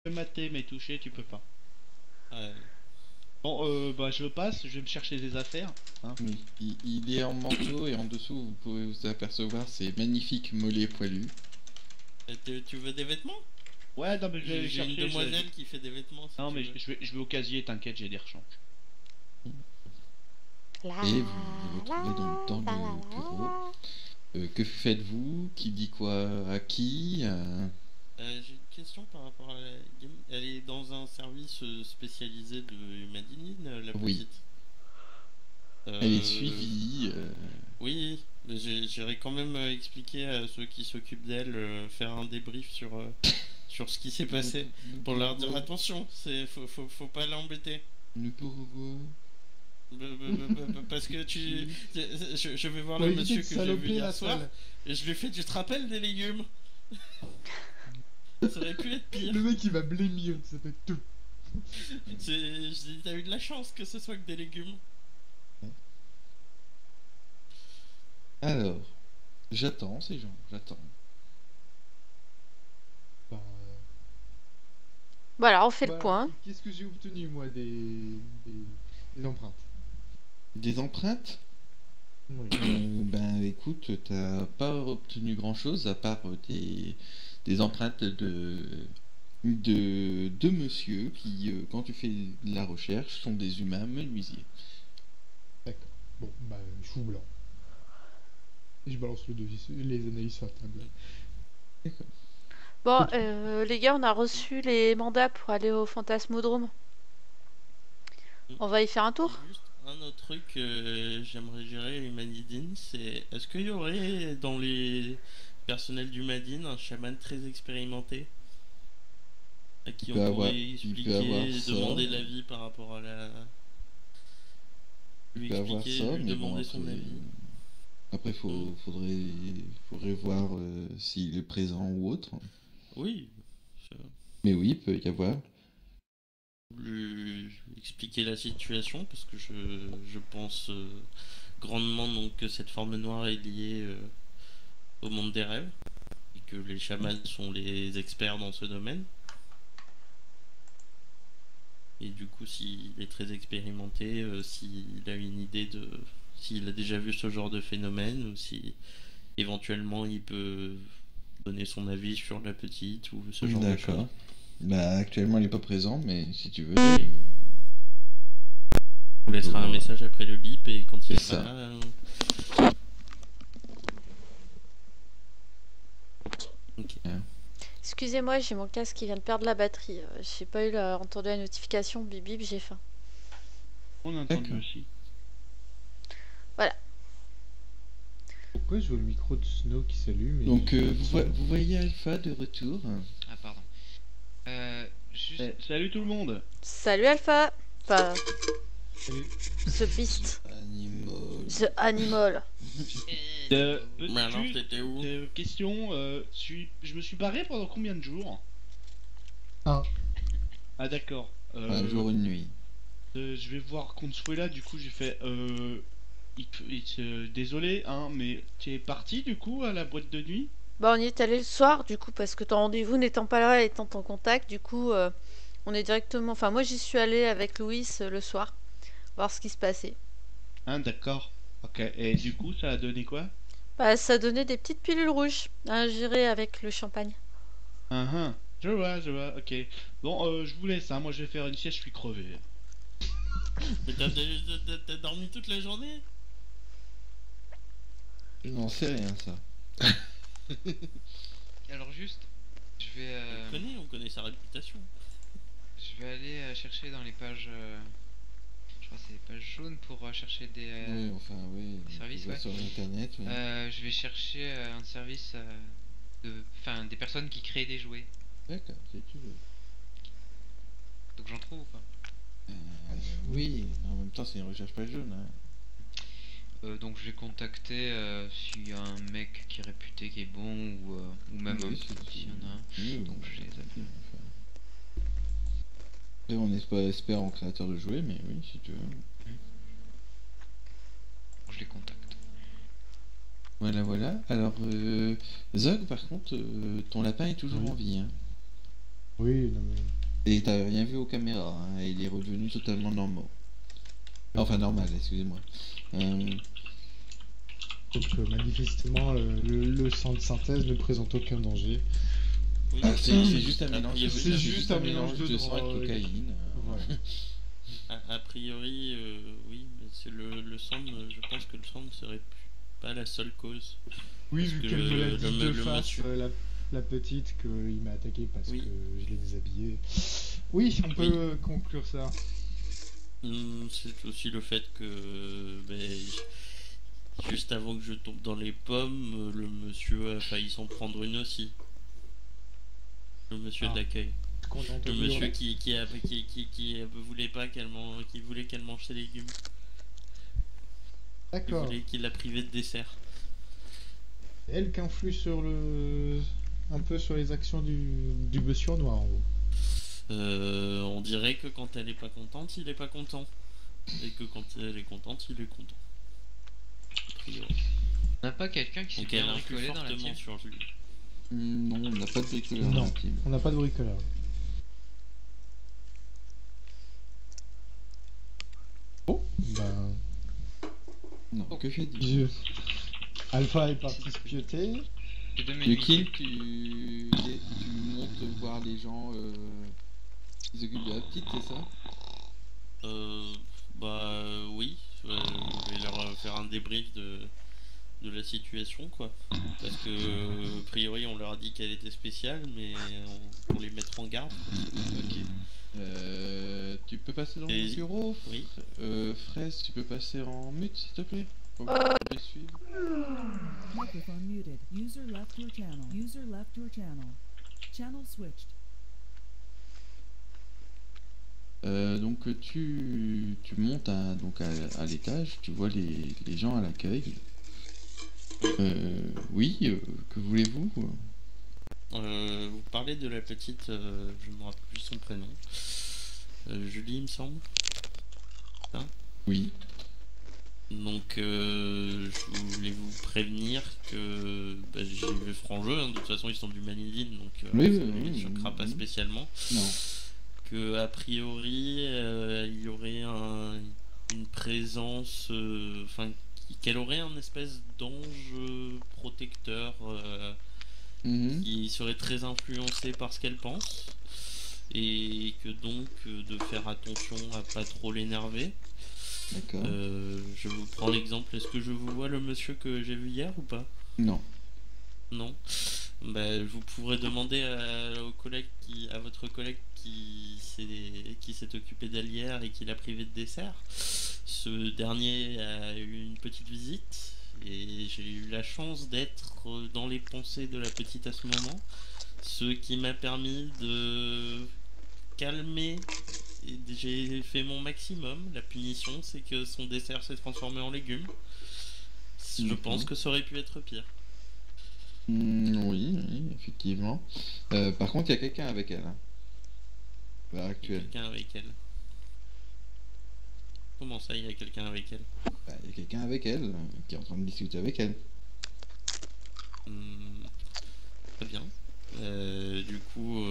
peux mater, mais toucher, tu peux pas. Ouais. Bon, bah je passe, je vais me chercher des affaires. Hein. Oui, il est en manteau et en dessous, vous pouvez vous apercevoir ces magnifiques mollets poilus. Tu veux des vêtements? Ouais, non, mais je vais aller J'ai une chercher. demoiselle qui fait des vêtements si Non, tu mais veux. je vais au casier, t'inquiète, j'ai des rechanges. Et vous vous retrouvez donc dans le bureau. Que faites-vous? Qui dit quoi à qui? J'ai une question par rapport à la game. Elle est dans un service spécialisé de Humadinine, la Oui. petite. Elle est suivie. Oui, mais j'irai quand même expliquer à ceux qui s'occupent d'elle, faire un débrief sur ce qui s'est passé. Pour leur dire attention, faut pas l'embêter. Mais pourquoi? Parce que je vais voir Pour le éviter monsieur de que j'ai vu saloper hier la soir salle. et je lui ai fait tu te rappelles des légumes. Ça aurait pu être pire. Le mec il va blémir, ça fait tout. Je dis t'as eu de la chance que ce soit que des légumes. Alors, j'attends ces gens, j'attends. Bah, Voilà, on fait le bah, point. Qu'est-ce que j'ai obtenu moi des empreintes? Des empreintes? Oui. Ben écoute, t'as pas obtenu grand-chose à part des empreintes de monsieur qui, quand tu fais de la recherche, sont des humains menuisiers. D'accord. Bon, bah, chou blanc. Et je balance le devis, les analyses sur la table. D'accord. Bon, les gars, on a reçu les mandats pour aller au Fantasmodrome. On va y faire un tour? Juste un autre truc que j'aimerais gérer les Manidines, c'est est-ce qu'il y aurait dans les personnels du Madine un chaman très expérimenté à qui Il on peut pourrait avoir- il peut expliquer, avoir ça. demander l'avis par rapport à la... Lui Il peut avoir expliquer, ça, lui mais bon, demander son après, avis. après faudrait voir s'il est présent ou autre. Oui, je- Mais oui, il peut y avoir. lui expliquer la situation parce que je pense grandement donc que cette forme noire est liée au monde des rêves et que les chamans sont les experts dans ce domaine. Et du coup, s'il est très expérimenté, s'il a une idée de... s'il a déjà vu ce genre de phénomène, ou si éventuellement il peut donner son avis sur la petite, ou ce genre de choses. D'accord. Bah actuellement il est pas présent, mais si tu veux. On laissera un message après le bip, et quand il C'est sera ça. là... Ok. Excusez-moi, j'ai mon casque qui vient de perdre la batterie. J'ai pas entendu la notification, bip bip, j'ai faim. On a entendu D'accord. aussi. Pourquoi je vois le micro de Snow qui s'allume? Donc vous voyez Alpha de retour. Ah, pardon. Juste. Salut tout le monde. Salut Alpha. Enfin, Salut. The Beast. Animal. The Animal. Mais alors, t'étais où? Question, je me suis barré pendant combien de jours? Un. Ah d'accord. Un jour, une nuit. Je vais voir Consuela, du coup j'ai fait désolé hein, mais tu es parti du coup à la boîte de nuit? Bah, on y est allé le soir, du coup, parce que ton rendez-vous n'étant pas là, étant en contact, du coup, on est directement... Enfin, moi, j'y suis allée avec Louis le soir, voir ce qui se passait. Hein, d'accord. Ok, et du coup ça a donné quoi? Bah, ça donnait des petites pilules rouges à ingérer avec le champagne. Ah, je vois, ok. Bon, je vous laisse, hein, moi je vais faire une sieste, je suis crevé. Mais t'as dormi toute la journée? Je n'en sais rien ça. Alors, juste. Je vais. On connaît sa réputation. Je vais aller chercher dans les pages. Je crois que c'est les pages jaunes pour chercher des. Oui, enfin oui. service, tu vas ouais. sur internet. Oui. Je vais chercher un service enfin, des personnes qui créent des jouets. D'accord, si tu veux. Donc j'en trouve ou pas? Oui, en même temps c'est une recherche pas jaune. Hein. Donc je vais contacter s'il y a un mec qui est réputé qui est bon ou même Oui, s'il y en a un. Oui, Donc je les appelle. Après, on n'est pas expert en créateur de jouets, mais oui, si tu veux. Je les contacte. Voilà, voilà. Alors, Zog, par contre, ton lapin est toujours Oui. en vie. Hein. Oui, non mais... Et t'as rien vu aux caméras, hein, il est redevenu totalement normal. Enfin normal, excusez-moi. Donc manifestement, le sang de synthèse ne présente aucun danger. Oui, C'est juste un a mélange, priori, c'est juste un mélange de sang et de drogue. cocaïne. Voilà. A priori, oui, mais c'est le sang, je pense que le sang ne serait pas la seule cause. Oui, Parce vu que qu'elle me l'a dit de le face, monsieur- la petite, qu'il m'a attaqué parce Oui. que je l'ai déshabillé. Oui, on peut conclure ça. C'est aussi le fait que juste avant que je tombe dans les pommes, le monsieur a failli s'en prendre une aussi. Le monsieur Ah. d'accueil. Content Le de monsieur dire. qui voulait pas qui voulait qu'elle mange ses légumes. Qui D'accord. voulait qu'il la privait de dessert. C'est elle qui influe sur un peu sur les actions du monsieur noir en gros. On dirait que quand elle est pas contente, il est pas content. Et que quand elle est contente, il est content. A priori. On n'a pas quelqu'un qui s'est Donc bien elle influe bricolé dans la fortement pièce. sur lui. Non, on n'a pas de bricolage Non. intime. On n'a pas de bricolage. Bon, ben. Non, que fais-tu je- Alpha est parti se pioter. J'ai deux Tu minutes. tu montes voir les gens qui s'occupent de la petite, c'est ça? Oui, je vais leur faire un débrief de la situation, quoi. Parce que, a priori, on leur a dit qu'elle était spéciale, mais pour les mettre en garde. Ok. Tu peux passer dans le Allez-y. bureau? Oui. Fraise, tu peux passer en mute, s'il te plaît? Pour que je puisse suivre. Microphone muted. User left your channel. User left your channel. Channel switched. Donc tu montes donc à l'étage, tu vois les gens à l'accueil. Oui, que voulez-vous? Vous parlez de la petite, je me rappelle plus son prénom. Julie, il me semble. Oui. Donc, je voulais vous prévenir que j'ai vu franc jeu, hein. De toute façon ils sont du Manidine, donc Oui, ça oui, ne oui, les choquera pas oui. spécialement. Non. Que a priori il y aurait une présence, qu'elle aurait un espèce d'ange protecteur Mhm. qui serait très influencé par ce qu'elle pense, et que donc de faire attention à pas trop l'énerver. D'accord. Je vous prends l'exemple, est-ce que je vous vois le monsieur que j'ai vu hier ou pas? Non. Non. Vous pourrez demander à votre collègue qui s'est occupé d'elle hier et qui l'a privé de dessert. Ce dernier a eu une petite visite et j'ai eu la chance d'être dans les pensées de la petite à ce moment, ce qui m'a permis de calmer. Et j'ai fait mon maximum. La punition, c'est que son dessert s'est transformé en légumes. Je pense que ça aurait pu être pire. Oui, effectivement. Par contre, il y a quelqu'un avec elle. Hein. À l'heure actuelle. Quelqu'un avec elle. Comment ça, il y a quelqu'un avec elle? Bah, il y a quelqu'un avec elle qui est en train de discuter avec elle. Très bien. Du coup,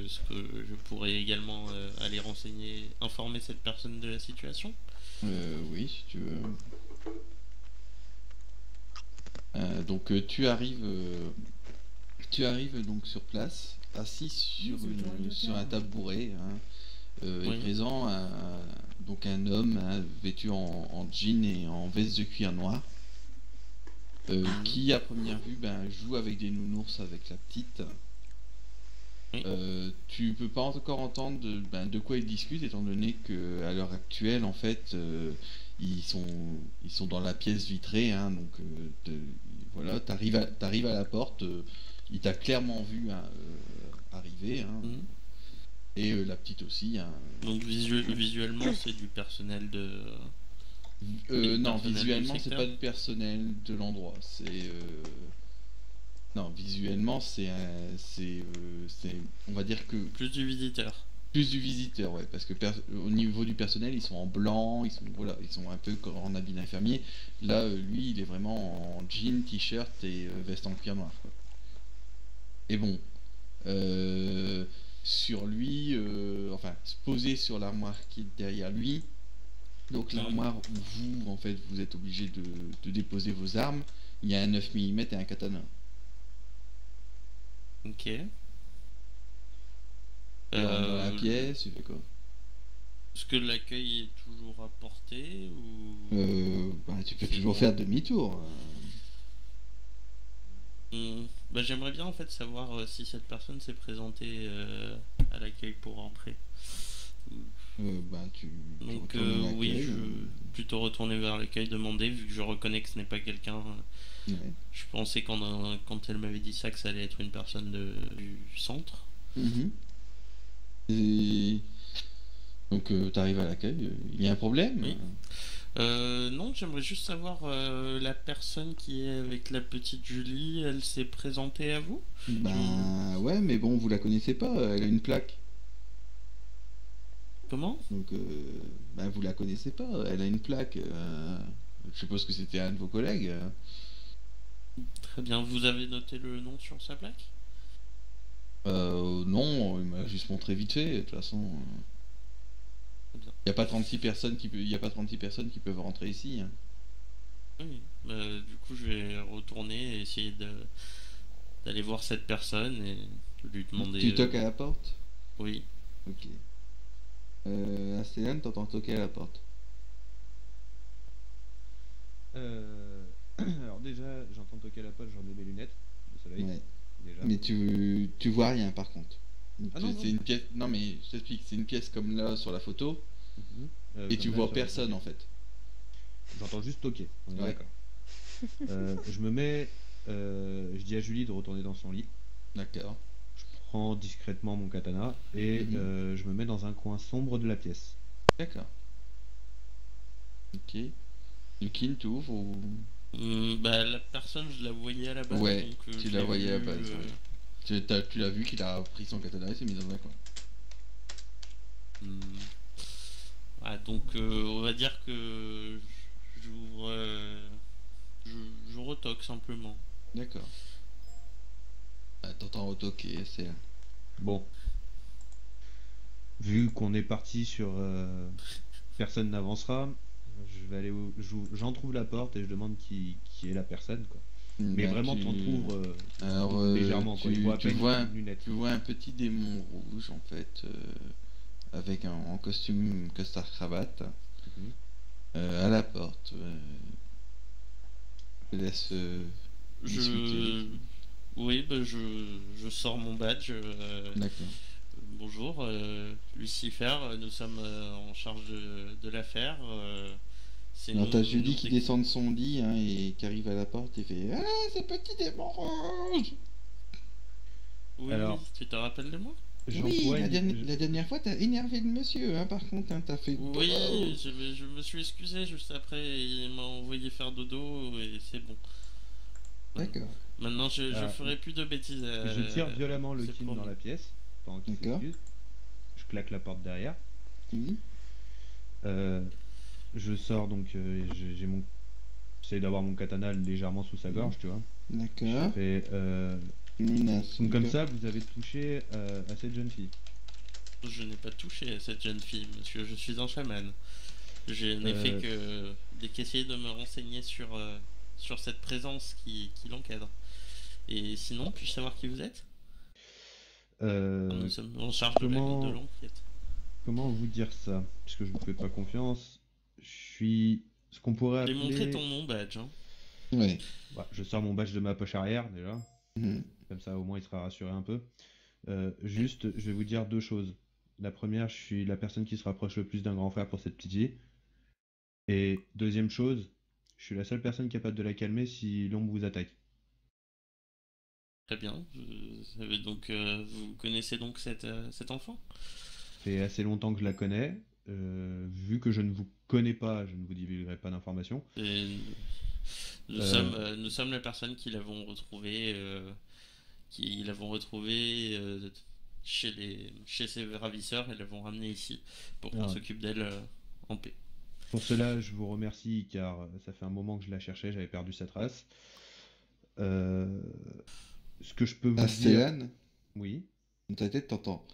est-ce que je pourrais également aller informer cette personne de la situation? Oui, si tu veux. Donc tu arrives donc sur place, assis sur un tabouret. Hein, Oui. est présent donc un homme hein, vêtu en jean et en veste de cuir noir. Qui à première vue joue avec des nounours avec la petite. Oui. Tu peux pas encore entendre de quoi ils discutent étant donné que à l'heure actuelle en fait ils sont dans la pièce vitrée hein, donc voilà t'arrives à la porte, il t'a clairement vu hein, arriver hein, et la petite aussi hein. Donc visuellement, c'est du personnel de... Non, personnel du visuellement, c'est secteur. pas du personnel de l'endroit. Non, visuellement, on va dire que Plus du visiteur. plus du visiteur, ouais, parce que au niveau du personnel, ils sont en blanc, ils sont un peu en habit d'infirmier. Là, lui, il est vraiment en jean, t-shirt et veste en cuir noir. Quoi. Et bon, sur lui, enfin se poser sur l'armoire qui est derrière lui. Donc l'armoire où vous, en fait, vous êtes obligé de déposer vos armes, il y a un 9 mm et un katana. Ok. Tu rentres dans la pièce, tu fais quoi? Est-ce que l'accueil est toujours à portée ou... Bah, tu peux toujours faire demi-tour. Bah, j'aimerais bien en fait savoir si cette personne s'est présentée à l'accueil pour rentrer. Bah, Donc retournes à oui, l'accueil, je plutôt retourner vers l'accueil, demander, vu que je reconnais que ce n'est pas quelqu'un. ouais. Je pensais quand elle m'avait dit ça que ça allait être une personne du centre. Mhm. Et donc t'arrives à l'accueil, il y a un problème? Oui. Non, j'aimerais juste savoir la personne qui est avec la petite Julie, elle s'est présentée à vous? Bah ouais, mais bon, vous la connaissez pas, elle a une plaque. Comment? Donc bah vous la connaissez pas, elle a une plaque. Je suppose que c'était un de vos collègues. Très bien, vous avez noté le nom sur sa plaque? Non, il m'a juste montré vite fait, de toute façon. Très bien. Il n'y a pas 36 personnes y a pas 36 personnes qui peuvent rentrer ici. Hein. Oui, du coup je vais retourner et essayer d'aller voir cette personne et de lui demander... Tu toques à la porte? Oui. Ok. Astélan, t'entends toquer à la porte. Alors déjà, j'entends toquer à la porte, j'en ai mes lunettes de soleil, Ouais. déjà. Mais tu vois rien par contre. Ah non, C'est non. une pièce. Non mais je t'explique, c'est une pièce comme là sur la photo Mhm. et Comme tu là, vois sur la personne photo. en fait. J'entends juste toquer, on est Ouais. d'accord. Je me mets, je dis à Julie de retourner dans son lit. D'accord. Je prends discrètement mon katana et Mhm. je me mets dans un coin sombre de la pièce. D'accord. Ok. Lukin, t'ouvres ou... Bah la personne je la voyais à la base, Ouais, donc tu je la l'ai voyais à vue, la base. Tu l'as vu qu'il a pris son katana et s'est mis dans un coin. hmm. Ah, donc on va dire que j'ouvre, je retoque simplement. D'accord. Bah, t'entends retoquer, c'est là. Bon, vu qu'on est parti sur personne n'avancera, je vais aller j'en trouve la porte et je demande qui est la personne, quoi. Mais Bah, vraiment, Alors, légèrement, quoi. Il voit à peine vois une lunette. tu vois un petit démon rouge en fait, avec en costume costard cravate, Mhm. à la porte. Je te laisse discuter. Je... Oui, bah, je sors mon badge. D'accord. Bonjour, Lucifer, nous sommes en charge de l'affaire. C'est Alors nous, t'as Julie nous qui déc- descend de son lit hein, et qui arrive à la porte et fait ah ce petit démon rouge. Oui, Alors, oui, tu te rappelles de moi? Oui, la Je- dernière fois t'as énervé le monsieur hein, par contre hein, t'as fait Oui, je me suis excusé juste après, il m'a envoyé faire dodo et c'est bon. D'accord. Maintenant, je Alors, ferai plus de bêtises. Je tire violemment le c'est kin dans promis. la pièce pendant qu'il D'accord. s'excuse. Je claque la porte derrière. Oui. Euh, je sors donc, j'ai mon, j'essaie d'avoir mon katana légèrement sous sa gorge, tu vois. D'accord. Je fais, Menace. donc comme D'accord. ça, vous avez touché à cette jeune fille. Je n'ai pas touché à cette jeune fille, monsieur, je suis un chaman. Je n'ai fait que qu'essayer de me renseigner sur cette présence qui l'encadre. Et sinon, puis-je savoir qui vous êtes? Nous sommes en charge de comment- l'enquête. Comment vous dire ça? Puisque je vous fais pas confiance. Je suis ce qu'on pourrait J'ai montré appeler. ton nom badge. Hein. Ouais. Bah, je sors mon badge de ma poche arrière déjà. Mhm. Comme ça, au moins, il sera rassuré un peu. Juste, je vais vous dire deux choses. La première, je suis la personne qui se rapproche le plus d'un grand frère pour cette petite fille. Et deuxième chose, je suis la seule personne capable de la calmer si l'ombre vous attaque. Très bien. Donc, vous connaissez donc cet enfant? Ça fait assez longtemps que je la connais. Vu que je ne vous connais pas, je ne vous divulguerai pas d'informations. Et nous sommes la personne qui l'avons retrouvée, chez ses ravisseurs et l'avons ramenée ici pour qu'on Ah. s'occupe d'elle en paix. Pour cela, je vous remercie car ça fait un moment que je la cherchais, j'avais perdu sa trace. Ce que je peux vous dire... Astélan, Oui. dans ta tête t'entends